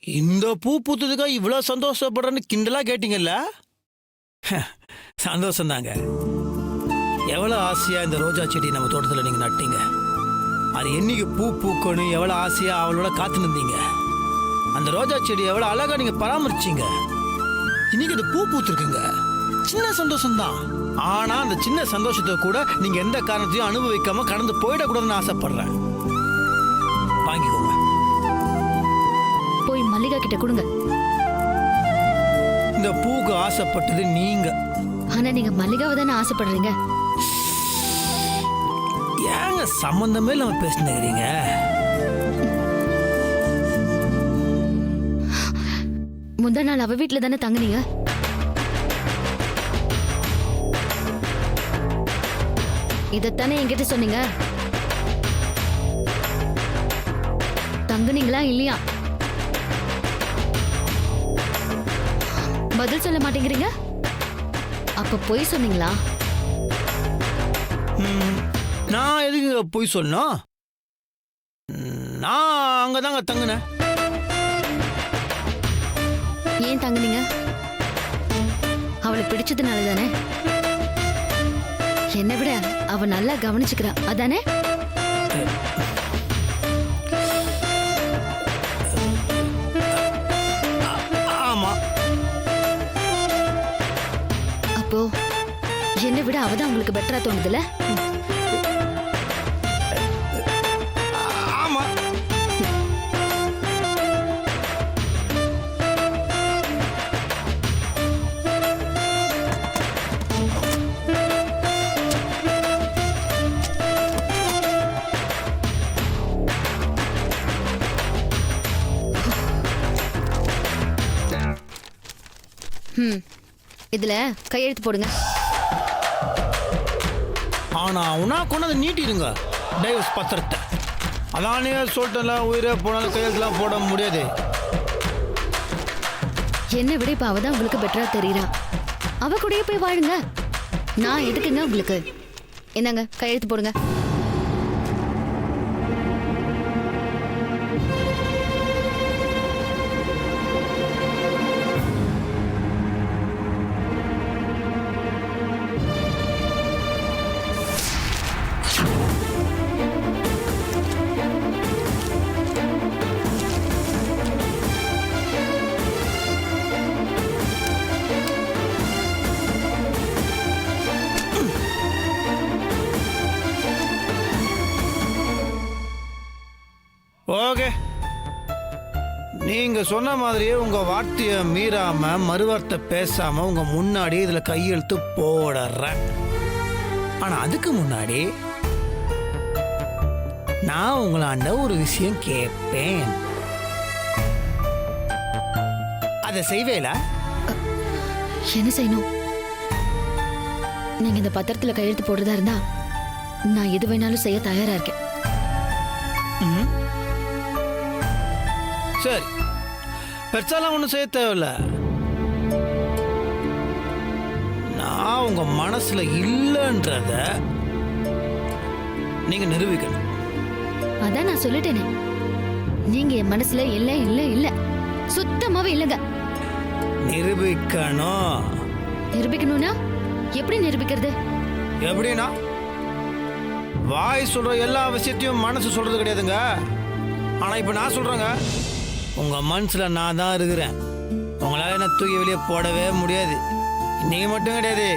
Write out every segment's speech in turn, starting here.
இந்த பூ பூத்ததுக்கா இவ்வளோ சந்தோஷப்படுறேன்னு கிண்டலா கேட்டீங்கல்ல? சந்தோஷம்தாங்க. எவ்வளோ ஆசையா இந்த ரோஜா செடி நம்ம தோட்டத்தில் நீங்கள் நட்டீங்க. அது என்னைக்கு பூ பூக்கணும் எவ்வளோ ஆசையா அவளோட காத்து நின்றீங்க. அந்த ரோஜா செடி எவ்வளோ அழகா நீங்கள் பராமரிச்சீங்க. இன்னைக்கு அது பூ பூத்துருக்குங்க. சின்ன சந்தோஷம்தான். ஆனால் அந்த சின்ன சந்தோஷத்தை கூட நீங்கள் எந்த காரணத்தையும் அனுபவிக்காம கடந்து போயிடக்கூடாதுன்னு ஆசைப்படுறேன். வாங்கிக்கோங்க. போய் மல்லிகா கிட்ட கொடுங்க. இந்த பூக்கு ஆசைப்பட்டது நீங்க. ஆனா நீங்க மல்லிகாவை தானே ஆசைப்படுறீங்க. ஏங்க சம்பந்தமே இல்லாம பேசினீங்க? முந்தா நாள் அவ வீட்டுல தானே தங்குனீங்க. இதத்தானே என்கிட்ட சொன்னீங்க. தங்குனீங்களா இல்லையா? பதில் சொல்ல மாட்டேங்கிறீங்க. அப்ப பொய் சொன்னீங்களா? நான் எதுக்கு பொய் சொன்னோம்? நான் அங்கதாங்க தங்குனேன். ஏன் தங்குனீங்க? அவளை பிடிச்சதுனால தானே. என்னை விட அவ நல்லா கவனிச்சுக்கிறா அதானே? ஆமா. அப்போ என்னை விட அவதான் உங்களுக்கு பெட்டரா தோணுதுல? ஆமா. இதுல கையெழுத்து போடுங்க. ஆனா உனா கொண்டு நீட்டிடுங்க டைவர்ஸ் பத்திரத்தை. அதானே சொல்லிட்டல, உயிரே போனாலும் கையெழுத்துலாம் போட முடியாது. என்னை விட இப்ப அவதான் உங்களுக்கு பெட்டரா தெரியுறா. அவ கூடயே போய் வாழுங்க. நான் எதுக்குங்க உங்களுக்கு? என்னங்க கையெழுத்து போடுங்க. ஓகே, நீங்க சொன்ன மாதிரியே உங்க வார்த்தையை மீறாம மறுவார்த்தை பேசாம உங்க முன்னாடி இதுல கையெழுத்து போடுறேன். ஆனா அதுக்கு முன்னாடி நான் உங்களாண்ட ஒரு விஷயம் கேட்பேன். அதை செய்வேல? என்ன செய்யணும்? நீங்க இந்த பத்திரத்துல கையெழுத்து போடுறதா இருந்தா நான் எது வேணாலும் செய்ய தயாரா இருக்கேன். சரி, பெருசாலாம் ஒன்றும் செய்ய தேவையில்ல. நான் உங்க மனசுல இல்லைன்றத நீங்க நிரூபிக்கணும். அதான் நான் சொல்லிட்டேனே, நீங்க என் மனசுல இல்ல இல்ல இல்ல, சுத்தமாவே இல்லங்க. நிரூபிக்கணும். நிரூபிக்கணும்னா எப்படி நிரூபிக்கிறது? எப்படின்னா, வாய் சொல்ற எல்லா விஷயத்தையும் மனசு சொல்றது கிடையாதுங்க. ஆனா இப்ப நான் சொல்றேங்க, உங்க மனசுல நான் தான் இருக்கிறேன். உங்களால என்ன தூக்கி வெளியே போடவே முடியாது. இன்னைக்கு மட்டும் கிடையாது,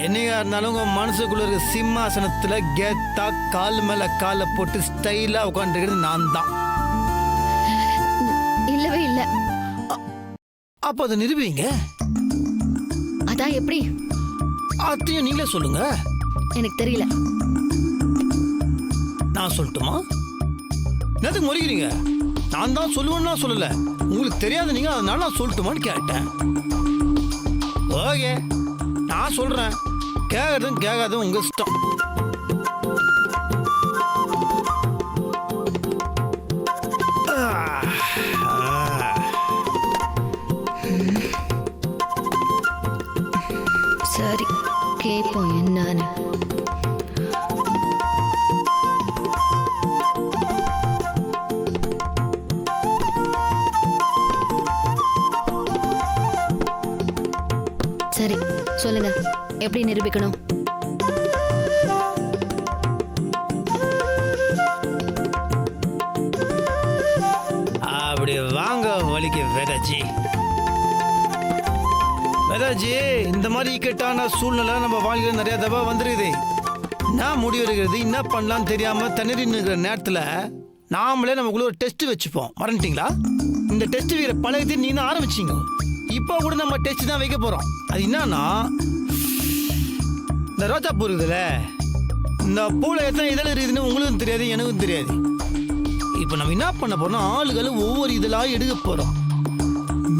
என்னைக்கா இருந்தாலும் உங்க மனசுக்குள்ள இருக்க சிம்மாசனத்துல கெத்தா கால் மேல காலை போட்டு ஸ்டைலா உட்காந்துருக்கிறது நான் தான். இல்லவே இல்ல. அப்ப அதை நிரூபிங்க. அதான் எப்படி? அதையும் நீங்களே சொல்லுங்க. எனக்கு தெரியல. நான் சொல்லட்டுமா? என்னதுக்கு முறைக்கிறீங்க? நான் தான் சொல்லுவேன்னா சொல்லல, உங்களுக்கு தெரியாது நீங்க, அதனால நான் சொல்லட்டுமான்னு கேட்டேன். ஓகே, நான் சொல்றேன். கேட்கறதும் கேட்காதும் உங்க இஷ்டம். சரி, கேட்போம் என்னன்னு. சரி சொல்லுங்க, எப்படி நிரூபிக்கணும்? அப்படி வாங்க வலிக்கு வேதாஜி. வேதாஜி, இந்த மாதிரி இக்கட்டான சூழ்நிலை நம்ம வாழ்க்கையில் நிறைய தடவை வந்துருக்குது. நான் முடிவெடுக்கிறது என்ன பண்ணலான்னு தெரியாம தண்ணீர் நிற்கிற நேரத்தில் நாமளே நமக்குள்ள ஒரு டெஸ்ட் வச்சுப்போம். மறந்துட்டீங்களா? இந்த டெஸ்ட் வைக்கிற பழகத்தை நீ தான் ஆரம்பிச்சிங்க. இப்போ கூட நம்ம டெஸ்ட் தான் வைக்க போறோம். அது என்னன்னா, இந்த ரோஜா பூ இருக்குதுல்ல, இந்த பூவில் எத்தனை இதழ் இருக்குதுன்னு உங்களுக்கும் தெரியாது, எனக்கும் தெரியாது. இப்போ நம்ம என்ன பண்ண போறோம், ஆளுகளை ஒவ்வொரு இதழாக எடுக்க போறோம்.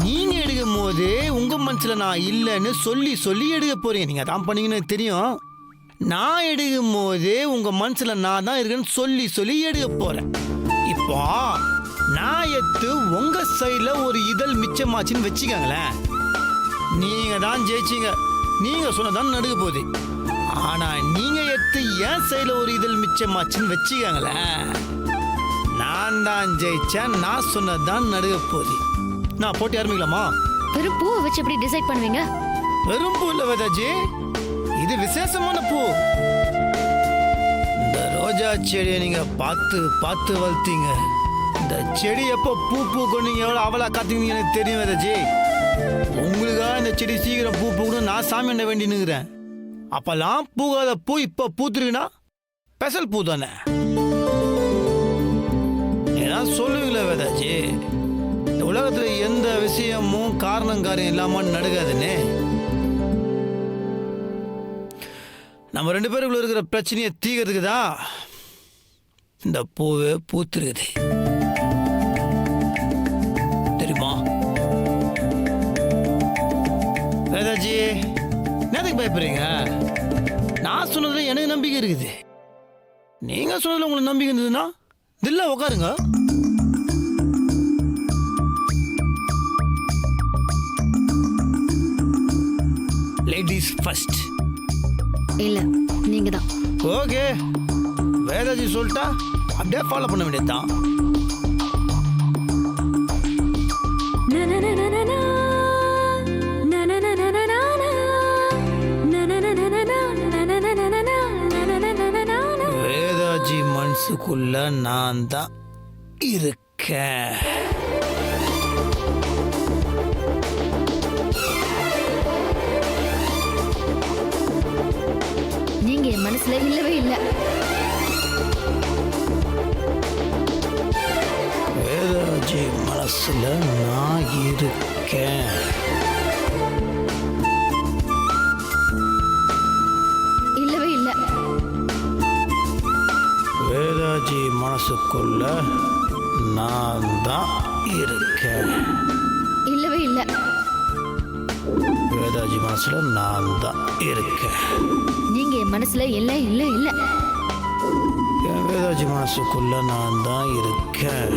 நீங்க எடுக்கும் போது உங்க மனசுல நான் இல்லைன்னு சொல்லி சொல்லி எடுக்க போறீங்க. நீங்க தான் பண்ணீங்கன்னு தெரியும். நான் எடுக்கும் போது உங்க மனசுல நான் தான் இருக்கேன்னு சொல்லி சொல்லி எடுக்க போறேன். இப்போ நான் எடுத்து உங்க சைட்ல ஒரு இதழ் மிச்சமாச்சுன்னு வச்சுக்கோங்களேன். நீங்க தான் ஜெயிச்சீங்க. நீங்க சொன்னதான் நடுக்க போகுது. ஆனா நீங்க எடுத்து என் சைட்ல ஒரு இதழ் மிச்சமாச்சுன்னு வச்சுக்கோங்களேன், நான் தான் ஜெயிச்சேன். நான் சொன்னதான் நடுக்க போகுது. நான் போட்டி ஆரம்பிக்கலாமா? வெறும் பூவை வச்சு எப்படி டிசைட் பண்ணுவீங்க? வெறும் பூ இல்ல வேதாஜி, இது விசேஷமான பூ. இந்த ரோஜா செடியை நீங்க பார்த்து பார்த்து வளர்த்தீங்க. இந்த செடி எப்போ பூ பூக்கும் நீங்க எவ்வளவு அவளா காத்தீங்கன்னு எனக்கு தெரியும் வேதாஜி. உங்களுக்காக இந்த செடி சீக்கிரம் பூ பூக்கணும் நான் சாமி என்ன வேண்டி நிற்கிறேன். அப்பெல்லாம் பூக்காத பூ இப்ப பூத்துருக்குன்னா ஸ்பெஷல் பூ தானே. ஏன்னா சொல்லுவீங்களா வேதாஜி, இந்த உலகத்துல எந்த விஷயமும் காரணம் காரியம் இல்லாம நடக்காதுன்னு. நம்ம 2 பேருக்குள்ள இருக்கிற பிரச்சனையை தீக்கிறதுக்கு தான் இந்த பூவே பூத்துருக்குது. தெரியுமா வேதாஜி? என்னதுக்கு பயப்படுறீங்க? நான் சொன்னதுல எனக்கு நம்பிக்கை இருக்குது. நீங்க சொன்னதுல உங்களுக்கு நம்பிக்கை இருந்ததுன்னா தில்ல உட்காருங்க. Ladies first. இல்ல, நீங்க தான். ஓகே, வேதாஜி சொல்லிட்டா அப்படியே ஃபாலோ பண்ண வேண்டியதுதான். வேதாஜி மனசுக்குள்ள நான் தான் இருக்கேன். நீங்க என் மனசுல இல்லவே இல்ல. வேதாஜி மனசுல நான் இருக்கேன். இல்லவே இல்ல. வேதாஜி மனசுக்குள்ள நான் தான் இருக்கேன். இல்லவே இல்ல. வேதாஜி மனசுல நான் தான் இருக்கேன். நீங்க என் மனசுல இல்ல இல்ல இல்ல. என் வேதாஜி மனசுக்குள்ள நான் தான் இருக்கேன்.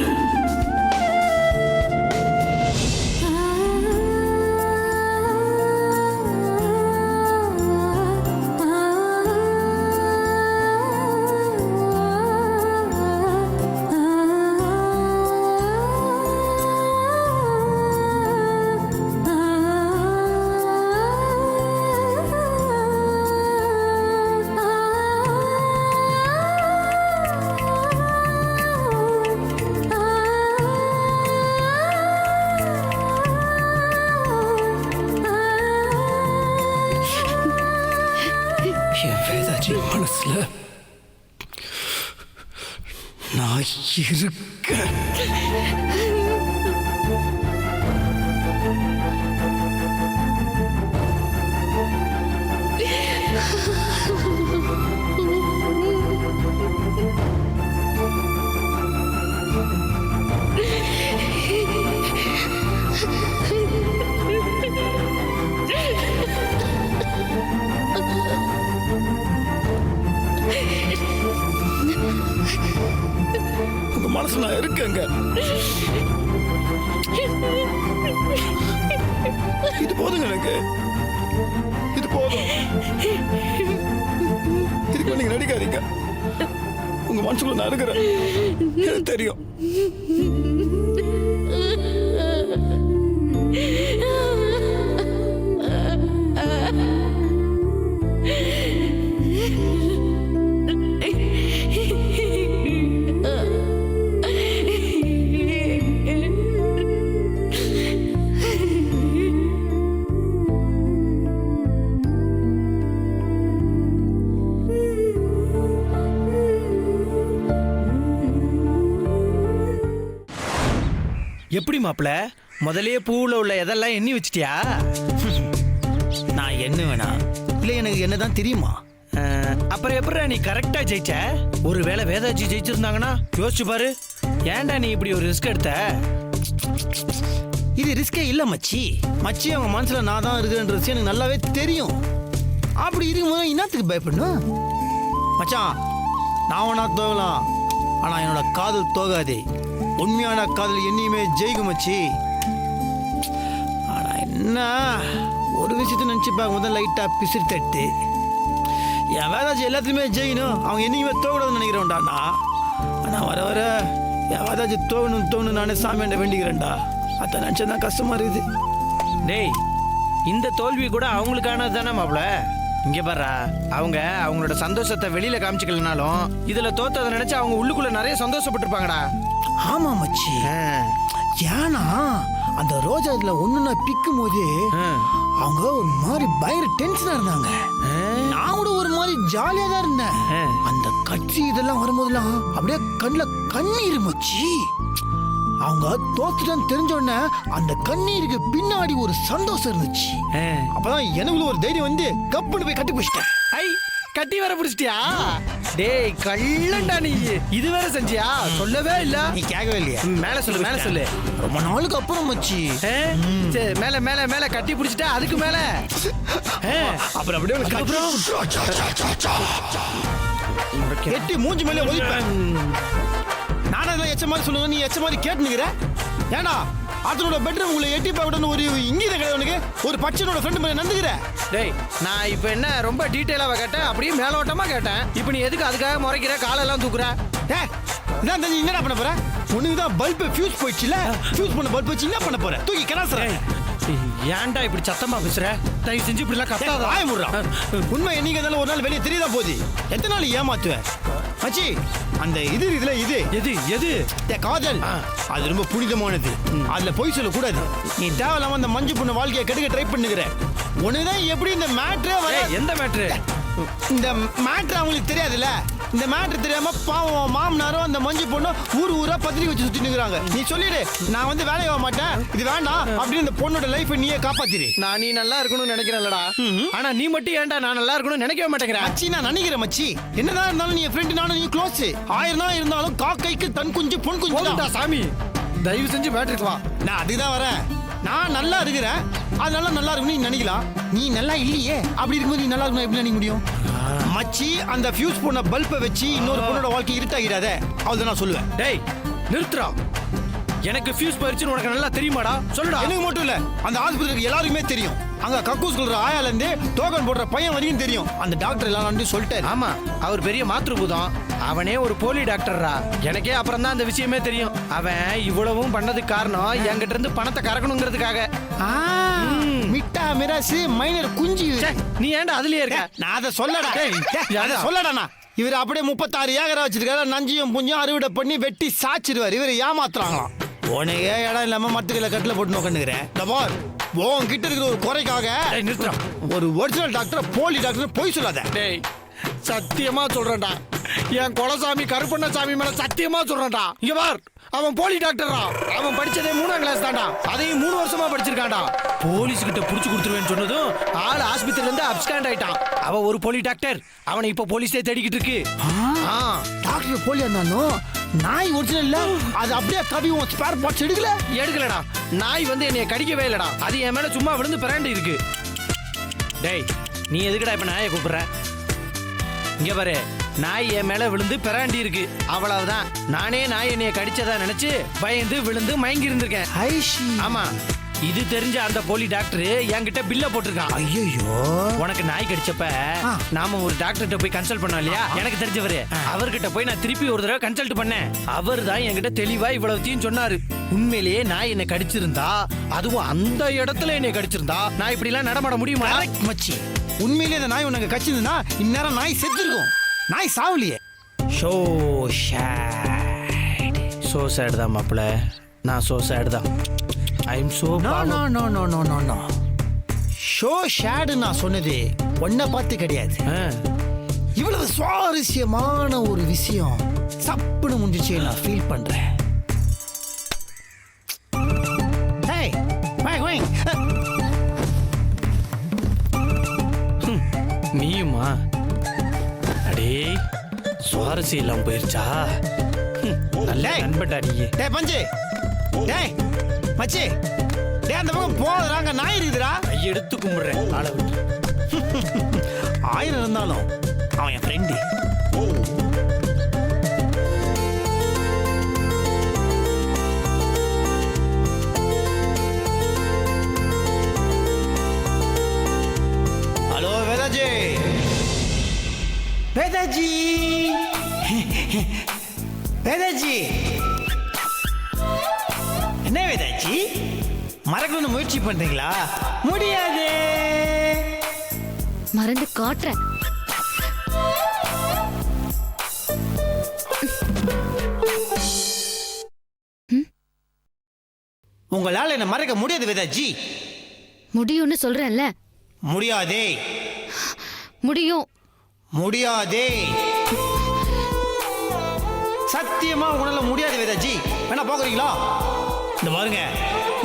என் வேதாஜி மனசுல நான் இருக்கேன். உங்க மனசுல நான் இருக்கேங்க. இது போதுங்க எனக்கு. இது போதும். இதுக்கு நீங்க நடிக்காதீங்க. உங்க மனசுக்குள்ள நான் இருக்கிறேன். எனக்கு தெரியும். மாப்பிள முதல்லயே பூவுல உள்ள எதெல்லாம் எண்ணி வச்சிட்டியா? நான் என்ன வேணா இல்லை எனக்கு என்னதான் தெரியுமா? அப்புறம் எப்படா நீ கரெக்டா ஜெயிச்ச? ஒருவேளை வேதாஜி ஜெயிச்சிருந்தாங்கன்னா யோசிச்சு பாரு. ஏன்டா நீ இப்படி ஒரு ரிஸ்க் எடுத்த? இது ரிஸ்கே இல்லை மச்சி. மச்சி அவங்க மனசுல நான் தான் இருக்குன்ற விஷயம் எனக்கு நல்லாவே தெரியும். அப்படி இருக்கும்போது என்னத்துக்கு பயப்படணும்? மச்சான், நான் வேணா தோகலாம், ஆனா என்னோட காதல் தோகாதே. உண்மையான காதல் என்னையுமே ஜெயிக்கும் மச்சி. ஆனா என்ன ஒரு விஷயத்த நினைச்சு பார்க்க முதல்ல லைட்டா பிசிறு தட்டு. என் வேதாஜி எல்லாத்துலயுமே ஜெயிக்கணும், அவங்க என்னைக்குமே தோகக்கூடாதுன்னு நினைக்கிறேன்டாண்ணா. ஆனா வர வர என் வேதாஜி தோகணும் நானே சாமியாண்ட வேண்டிக்கிறேன்டா. அதை நினைச்சதான் கஷ்டமா இருக்குது. டேய், இந்த தோல்வி கூட அவங்களுக்கானது தானே மாப்பிள. இங்க பாரு, அவங்களோட சந்தோஷத்தை வெளியில காமிச்சுக்கலனாலும் இதுல தோத்ததை நினைச்சு அவங்க உள்ளுக்குள்ள நிறைய சந்தோஷப்பட்டிருப்பாங்கடா. ஆமா மச்சி. ஏன்னா அந்த ரோஜா இதுல ஒண்ணுன்னா பிக்கும் போது அவங்க ஒரு மாதிரி பயங்கர டென்ஷனா இருந்தாங்க. நான் கூட ஒரு மாதிரி ஜாலியா தான் இருந்தேன். அந்த கட்சி இதெல்லாம் வரும்போதெல்லாம் அப்படியே கண்ணுல கண்ணீர் மச்சி. அவங்க தோத்துட்டான்னு தெரிஞ்ச உடனே அந்த கண்ணீருக்கு பின்னாடி ஒரு சந்தோஷம் இருந்துச்சு. அப்பதான் எனக்குள்ள ஒரு தைரியம் வந்து கப்புன்னு போய் கட்டி பிடிச்சிட்டேன். ஐ, கட்டி வர பிடிச்சிட்டியா? டேய் கள்ளண்டா நீ, இது வேற செஞ்சியா? சொல்லவே இல்ல. நீ கேட்கவே இல்லையா? மேல சொல்லு, மேல சொல்லு. ரொம்ப நாளுக்கு அப்புறம் மச்சி. சரி, மேல மேல மேல கட்டி பிடிச்சிட்டா, அதுக்கு மேல அப்புறம் அப்படியே கட்டி மூஞ்சி மேலே ஒழிப்பேன். நானும் அதெல்லாம் எச்ச மாதிரி சொல்லுங்க, நீ எச்ச மாதிரி கேட்டுனுங்கிற. ஏன்னா அதனோட பெட்ரூம் உங்களை எட்டி பார்க்கணும்னு ஒரு இங்கீத கிடையாது. ஒரு பச்சனோட ஃப்ரெண்டு மேலே நந்துக்கிற. டேய், நான் இப்போ என்ன ரொம்ப டீட்டெயிலாக கேட்டேன், அப்படியே மேலோட்டமா கேட்டேன். இப்போ நீ எதுக்கு அதுக்காக முறைக்கிற, காலெல்லாம் தூக்குற? இதான் தெரிஞ்சு என்னடா பண்ண போற? உனக்கு தான் பல்பு ஃபியூஸ் போயிடுச்சுல, ஃபியூஸ் பண்ண பல்ப் வச்சு என்ன பண்ண போற? தூக்கி கிளாஸ். ஏன்டா இப்படி சத்தமா பேசுற? தயவு செஞ்சு இப்படி எல்லாம் கத்தாத. வாய முடுறா. உண்மை என்னைக்கு இருந்தாலும் ஒரு நாள் வெளியே தெரியதான் போகுது. எத்தனை நாள் ஏமாத்துவேன் மச்சி? அந்த இதுல எது காதல் அது ரொம்ப புனிதமானது. அதுல பொய் சொல்ல கூடாது. நீ தேவையில்லாம அந்த மஞ்சு பொண்ணு வாழ்க்கையை கெடுக்க ட்ரை பண்ணுகிற. உனக்குதான் எப்படி இந்த மேட்ரு? எந்த மேட்ரு? இந்த மேட்ரு அவங்களுக்கு தெரியாதுல்ல. இந்த மேட்ரு தெரியாம பாவம் மாமனாரும் அந்த மஞ்சு பொண்ணு ஊரா பத்திரிக்கை வச்சு சுத்தி நிக்கிறாங்க. நீ சொல்லிடு, நான் வந்து வேலைக்கு வர மாட்டேன், இது வேண்டாம் அப்படின்னு இந்த பொண்ணோட லைஃப் நீயே காப்பாத்திரு. நான் நீ நல்லா இருக்கணும்னு நினைக்கிறேன்லடா. ஆனா நீ மட்டும் ஏன்டா நான் நல்லா இருக்கணும்னு நினைக்கவே மாட்டேங்கிறேன். மச்சி, நான் நினைக்கிறேன் மச்சி. என்னதான் இருந்தாலும் நீ ஃப்ரெண்ட், நானும் நீ க்ளோஸ். 1000 தான் இருந்தாலும் காக்கைக்கு தன் குஞ்சு பொன் குஞ்சு. சாமி, தயவு செஞ்சு மேட்ருக்கு வா. நான் அதுதான் வரேன். நான் நல்லா இருக்கிறேன், அதனால நல்லா இருக்கணும் நீ நினைக்கலாம். நீ நல்லா இல்லையே, அப்படி இருக்கும்போது நீ நல்லா இருக்கணும் எப்படி நினைக்க முடியும்? மச்சி, அந்த ஃபியூஸ் பண்ண பல்பை வச்சு இன்னொரு பொண்ணோட வாழ்க்கை இருட்டாகிடாத. அவ்வளவுதான் நான் சொல்லுவேன். டேய் நிறுத்துறா. எனக்கு ஃபியூஸ் போயிடுச்சுன்னு உனக்கு நல்லா தெரியுமாடா? சொல்லுடா. எனக்கு மட்டும் இல்ல, அந்த ஆஸ்பத்திரிக்கு எல்லாருக்குமே தெரியும். அங்க கக்கூஸ் கொள்ற ஆயால இருந்து டோக்கன் போடுற பையன் வரைக்கும் தெரியும். அந்த டாக்டர் எல்லாம் சொல்லிட்டாரு. ஆமா, அவர் பெரிய மாத்ருபூதம். அவனே ஒரு போலி டாக்டர்ரா. எனக்கே அப்புறம் தான் அந்த விஷயமே தெரியும். அவன் இவ்வளவும் பண்ணதுக்கு காரணம் என்கிட்ட இருந்து பணத்தை கறக்கணுங்கிறதுக்காக. மிட்டா மிராசு மைனர் குஞ்சு. நீ ஏன்டா அதுலயே இருக்க? நான் அதை சொல்லடா. இவர் அப்படியே 36 ஏக்கரா வச்சிருக்காரு. நஞ்சியும் புஞ்சும் அறுவடை பண்ணி வெட்டி சாச்சிருவார். இவர் ஏமாத்துறாங்களாம். உனக்கே இடம் இல்லாம மரத்துக்களை கட்டில போட்டு நோக்கணுங்கிறேன். உன்கிட்ட இருக்கிற ஒரு குறைக்காக ஒரு ஒரிஜினல் டாக்டர் போலி டாக்டர் போய் சொல்லாத. டேய், சத்தியமா சொல்றேன்டா, என் குலசாமி கருப்பண்ணசாமி மேல சத்தியமா சொல்றேன்டா. இங்க பார், அவன் போலி டாக்டர்ரா. அவன் படிச்சதே 3ஆம் கிளாஸ் தான்டா. அதையும் 3 வருஷமா படிச்சிருக்கான்டா. போலீஸ் கிட்ட புடிச்சு கொடுத்துருவேன்னு சொன்னதும் ஆள் ஆஸ்பத்திரியில இருந்து அப்ஸ்காண்ட் ஆயிட்டான். அவன் ஒரு போலி டாக்டர். அவனை இப்ப போலீஸே தேடிக்கிட்டு இருக்கு. டாக்டர் போலியா இருந்தாலும் நாய் ஒரிஜினல், அது அப்படியே கவி உன் ஸ்பேர் பார்ட்ஸ் எடுக்கலடா. நாய் வந்து என்னைய கடிக்கவே இல்லடா. அது என் மேல சும்மா விழுந்து பிராண்டி இருக்கு. டேய், நீ எதுக்குடா இப்ப நாயை கூப்பிடுற? இங்க பாரு, நாய் என் மேல விழுந்து பிராண்டி இருக்கு, அவ்வளவுதான். நானே நாய் என்னைய கடிச்சதா நினைச்சு பயந்து விழுந்து மயங்கி இருந்திருக்கேன். ஆமா, இது தெரிஞ்ச அந்த போலி டாக்டர் என்கிட்ட பில்ல போட்டிருக்கான். ஐயோ, உனக்கு நாய் கடிச்சப்ப நாம ஒரு டாக்டர்கிட்ட போய் கன்சல்ட் பண்ணோம் இல்லையா? எனக்கு தெரிஞ்சவரு. அவர்கிட்ட போய் நான் திருப்பி ஒரு தடவை கன்சல்ட் பண்ணேன். அவர் தான் என்கிட்ட தெளிவா இவ்வளவுத்தையும் சொன்னாரு. உண்மையிலேயே நாய் என்னை கடிச்சிருந்தா, அதுவும் அந்த இடத்துல என்னை கடிச்சிருந்தா, நான் இப்படி எல்லாம் நடமாட முடியுமா? மச்சி, உண்மையிலேயே அந்த நாய் உனக்கு கடிச்சிருந்தா இந்நேரம் நாய் செத்துருக்கும். நாய் சாவலியே. சோ சேட் தான் மாப்பிள. நான் சோ சேட் தான். I'm so no. Show shade நான் சொன்னது ஒன்ன பார்த்து கிடையாது. இவ்வளவு சுவாரஸ்யமான ஒரு விஷயம் சப்புன்னு முடிஞ்சிச்சு நான் ஃபீல் பண்றேன். நீயுமா? அடே சுவாரஸ்யம் இல்லாம போயிருச்சா? நல்ல டேய். நண்பட்டா நீ. டேய் பஞ்சு, டேய் மச்சி, டேய் அந்த பக்கம் போறாங்க, நாய் இருக்குதுடா. எடுத்து கும்பிடுறேன் ஆளை விட்டு. 1000 இருந்தாலும் அவன் என் ஃப்ரெண்டு. ஹலோ வேதாஜி, வேதாஜி, வேதாஜி, என்ன வேதாஜி மறக்கணும்னு முயற்சி பண்றீங்களா? முடியாது. மறந்து காட்டுறேன். உங்களால என்ன மறக்க முடியாது வேதாஜி. முடியும்னு சொல்றேன்ல. முடியாதே. முடியும். முடியாதே. சத்தியமா உங்களால முடியாது வேதாஜி. வேணா போகிறீங்களா? இந்த பாருங்க,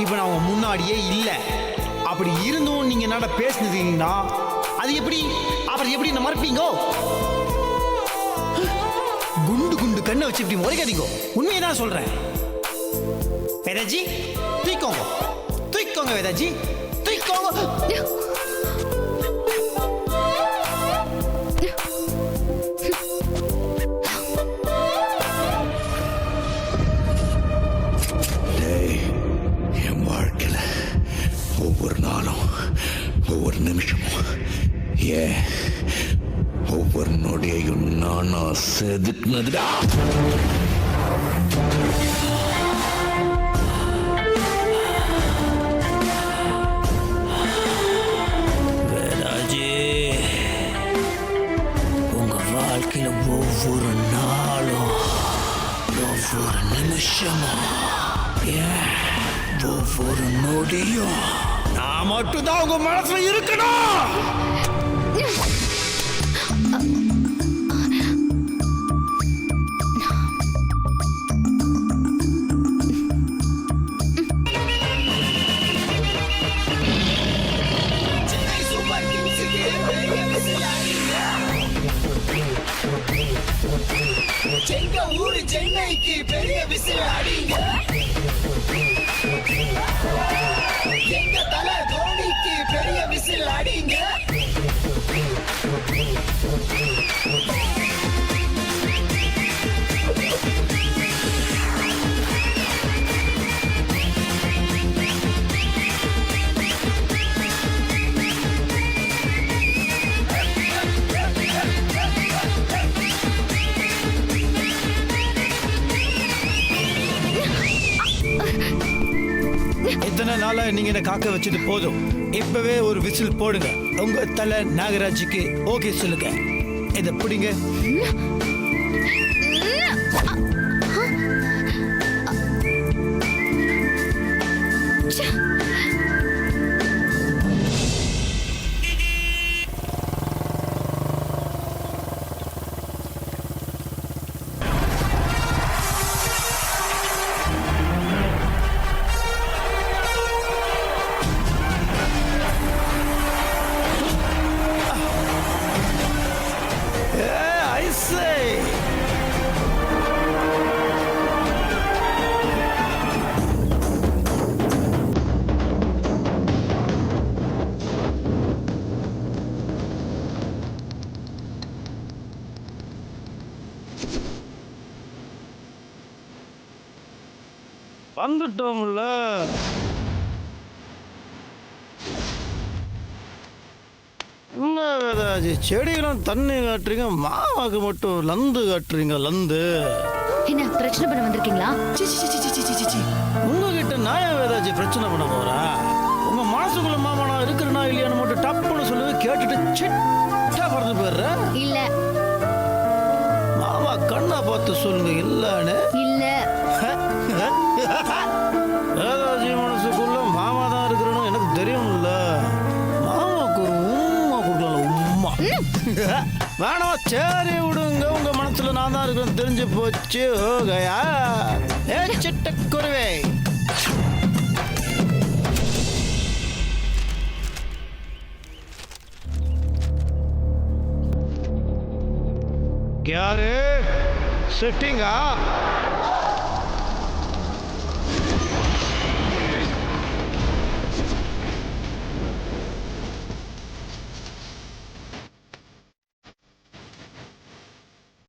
இப்ப நான் உங்க முன்னாடியே இல்ல. அப்படி இருந்தும் நீங்க என்னடா பேசுனீங்கன்னா அது எப்படி, அப்புறம் எப்படி என்ன மறப்பீங்க? குண்டு குண்டு கண்ணை வச்சு இப்படி முறைக்காதீங்க. உண்மையை தான் சொல்றேன் வேதாஜி. தூக்கோங்க, தூக்கோங்க வேதாஜி, தூக்கோங்க. என் வாழ்க்கையில ஒவ்வொரு நாளும், ஒவ்வொரு நிமிஷமும், ஏன் ஒவ்வொரு நொடியையும் நானா செதுக்குனதுடா. வேதாஜி, உங்க வாழ்க்கையில ஒவ்வொரு நாளும், ஒவ்வொரு நிமிஷமும், ஏன் ஒவ்வொரு நொடியும் நான் மட்டும்தான் உங்க மனசுல இருக்கணும். எங்க ஊரு சென்னைக்கு பெரிய விசில் அடிங்க. எங்க தலை தோனிக்கு பெரிய விசில் அடிங்க. இத்தனை நாளா நீங்க என்ன காக்க வச்சுட்டு போதும். இப்பவே ஒரு விசில் போடுங்க. உங்க தலை நாகராஜுக்கு ஓகே சொல்லுங்க. இதை பிடிங்க. வந்துட்டோம்ல. என்ன வேதாஜி, செடிகளும் தண்ணி காட்டுறீங்க, மாவாக்கு மட்டும் லந்து காட்டுறீங்க. லந்து என்ன பிரச்சனை பண்ண வந்திருக்கீங்களா? உங்ககிட்ட நான் ஏன் வேதாஜி பிரச்சனை பண்ண போறேன்? உங்க மனசுக்குள்ள மாமா நான் இருக்கிறனா இல்லையான்னு மட்டும் டப்புன்னு சொல்லுது, கேட்டுட்டு சிட்டா பறந்து போயிடுற. இல்ல மாமா கண்ணா பார்த்து சொல்லுங்க இல்லன்னு. இல்ல. வேதாஜி மனசுக்குள்ள மாமா தான் இருக்கிறன்னு எனக்கு தெரியும்ல. மாமாவுக்கு ஒரு உம்மா கொடுக்கல. உம்மா வேணாம், சரி விடுங்க. உங்க மனசுல நான் தான் இருக்கிறேன்னு தெரிஞ்சு போச்சு. ஓகயா ஏ சிட்டக்குருவே, யாரு ஷிஃப்டிங்கா